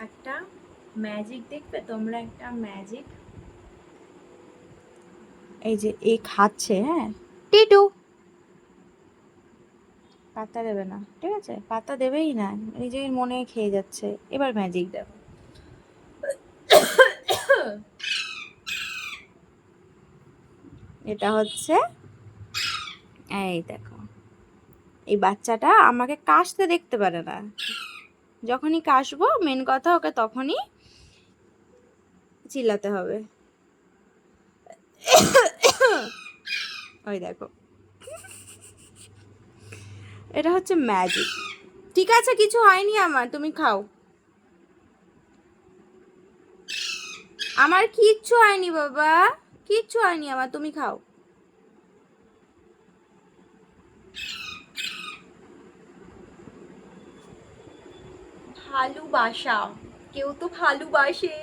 একটা ম্যাজিক দেখবে তোমরা, একটা ম্যাজিক। এই যে এ খাচ্ছে, হ্যাঁ টিটু পাতা দেবে না, ঠিক আছে, পাতা দেবেই না, নিজের মনে খেয়ে যাচ্ছে। এবার ম্যাজিক দেখো। এটা হচ্ছে, এই দেখো, এই বাচ্চাটা আমাকে কাশতে দেখতে পারে না, যখনই কাশবো মেন কথা ওকে তখনই চিল্লাতে হবে। ওই দেখো, এটা হচ্ছে ম্যাজিক। ঠিক আছে, কিছু হয়নি আমার, তুমি খাও। আমার কিচ্ছু হয়নি বাবা, কিচ্ছু হয়নি আমার, তুমি খাও। ভালোবাসা, কেউ তো ভালোবাসে।